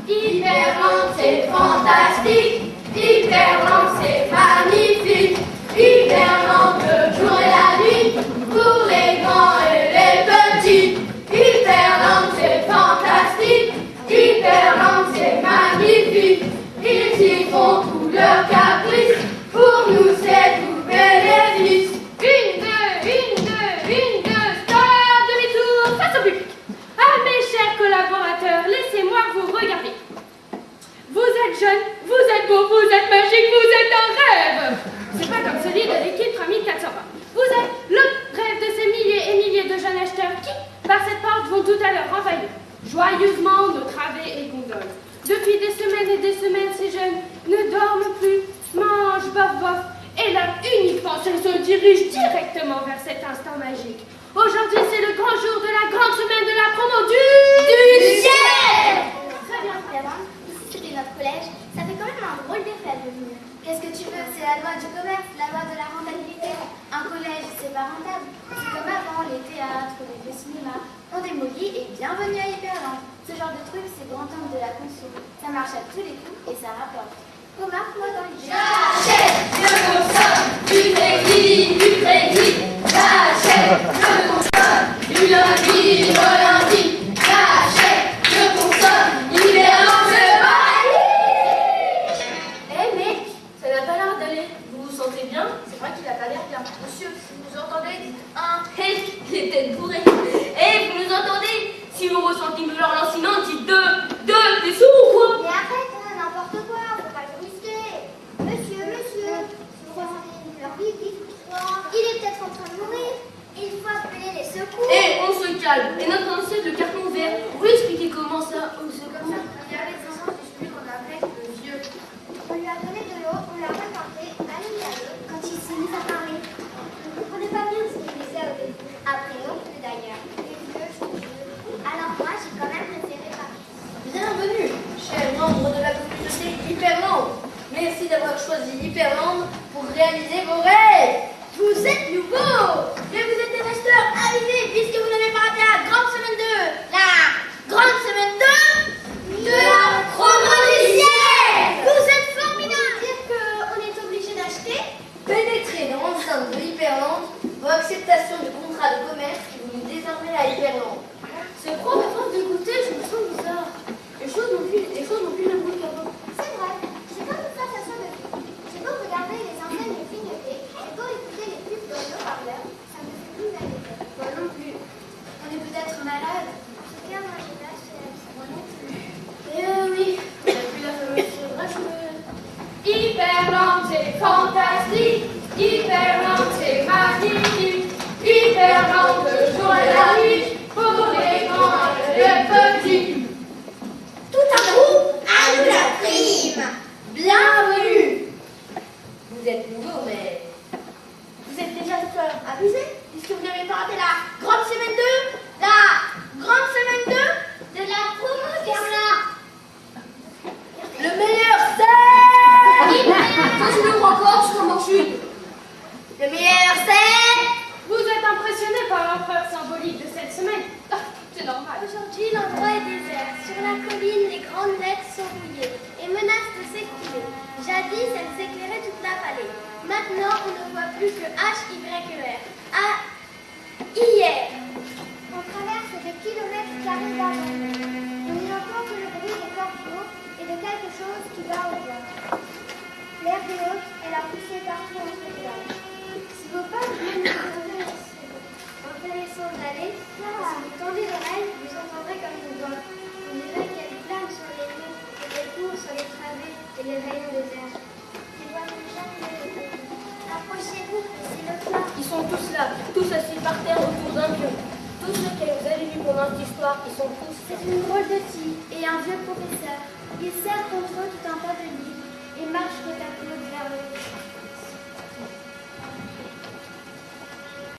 Hyperland, c'est fantastique. Hyperland, c'est magnifique. Hyperland, le jour et la nuit, pour les grands et les petits. Hyperland, c'est fantastique. Hyperland, c'est magnifique. Ils y font tous leurs caprices. Pour nous, c'est tout bénéfice. Une, deux, stop, demi-tour, face au public. Ah, mes chers collaborateurs, laissez-moi vous regarder. Vous êtes jeunes, vous êtes beaux, vous êtes magiques, vous êtes un rêve. C'est pas comme celui de l'équipe 3420. Vous êtes le rêve de ces milliers et milliers de jeunes acheteurs qui, par cette porte, vont tout à l'heure envahir joyeusement nos travées et gondoles. Depuis des semaines, ces jeunes ne dorment plus, mangent, bof, et leur unique pensée se dirige directement vers cet instant magique. Aujourd'hui, c'est le grand jour de la grande semaine de la promo du ciel. Très bien, Clément. Ici, c'était notre collège. Ça fait quand même un drôle d'effet de venir. Qu'est-ce que tu veux? C'est la loi du commerce, la loi de la rentabilité. Un collège, c'est pas rentable. C'est comme avant, les théâtres, les cinémas. On démolit et bienvenue à Hyperland. Ce genre de truc, c'est grand homme de la conso. Ça marche à tous les coups et ça rapporte. Remarque-moi dans l'idée. J'achète, je consomme, du crédit. J'achète, je consomme, du lundi au lundi. J'achète, je consomme, Hyperland, je valide. Eh mec, ça n'a pas l'air d'aller. Vous vous sentez bien? C'est vrai qu'il n'a pas l'air bien. Monsieur, si vous entendez, dites un. Hé, les têtes bourrées. Eh, vous nous entendez? Si vous ressentez une douleur lancinante, dites deux. T'es sourd ou quoi? Mais arrête, n'importe quoi, faut pas le brusquer. Monsieur, si vous ressentez une douleur vive, il est peut-être en train de mourir. Il faut appeler les secours. Eh, on se calme. Et notre ancêtre, le carton vert, vous lui expliquez comment ça? Comme ça, il y a les enfants de celui qu'on appelait le vieux. On lui a donné de l'eau, on l'a retenté, quand il s'est mis à parler. On ne comprenait pas bien ce qu'il disait au début. Après non plus d'ailleurs. Les vieux, c'est vieux. Alors moi, j'ai quand même préféré parler. Bienvenue, chers membres de la communauté Hyperland. Merci d'avoir choisi Hyperland pour réaliser vos rêves. Vous êtes nouveaux, mais vous êtes des acheteurs avisés puisque vous n'avez pas raté la grande semaine 2. La grande semaine 2 de la promo du ciel. Vous êtes formidables. Dire qu'on est obligé d'acheter. Pénétrez dans l'enceinte de Hyperland vos acceptations de contrat de commerce qui vous lie désormais à Hyperland. C'est quoi, à force d'écouter, je me sens bizarre. Les choses n'ont plus le goût qu'avant. C'est vrai, j'ai pas toute sensation de vie. J'ai beau regarder les enseignes clignotées, j'ai beau écouter les pubs dans le haut-parleur, ça me fait plus d'aller. Moi non plus. On est peut-être malade. En tout cas, moi j'ai pas acheté la vie. Moi non plus. Oui, on a vu la fameuse racheteuse. Hyperland, c'est fantastique. Hyperland, c'est magnifique. Hyperland, le jour et la nuit, pour les grands et les petits. Tout un coup, à nous la prime. Bienvenue. Vous êtes nouveau, mais vous êtes déjà avisé puisque vous n'avez pas raté la grande semaine 2. La grande semaine 2 de la promo Le meilleur c'est... Je le crois encore, je commence chute. Le meilleur c'est... Vous êtes impressionnés par l'ampleur symbolique de cette semaine. Ah, c'est normal. Aujourd'hui, l'endroit est désert. Sur la colline, les grandes lettres sont rouillées et menacent de s'écrouler. Jadis, elles éclairaient toute la vallée. Maintenant, on ne voit plus que HYER. Hier. On traverse des kilomètres carrés d'avant. On n'y entend que le bruit des corbeaux et de quelque chose qui va au loin. L'air est haute et la poussée partout en spectacle. Si vos pas viennent intéressant d'aller, si vous tendez l'oreille, vous entendrez comme une voix. On dirait qu'elle plane sur les murs, et elle court sur les travées et les rayons des airs. Les voix de jamais les deux. Approchez-vous, c'est le plat. Ils sont tous là, tous assis par terre autour d'un pieu. Tous ceux que vous avez vus pendant cette histoire, ils sont tous... C'est une drôle de fille et un vieux professeur. Ils serrent contre eux tout un tas de livres et marchent côte à côte vers le haut.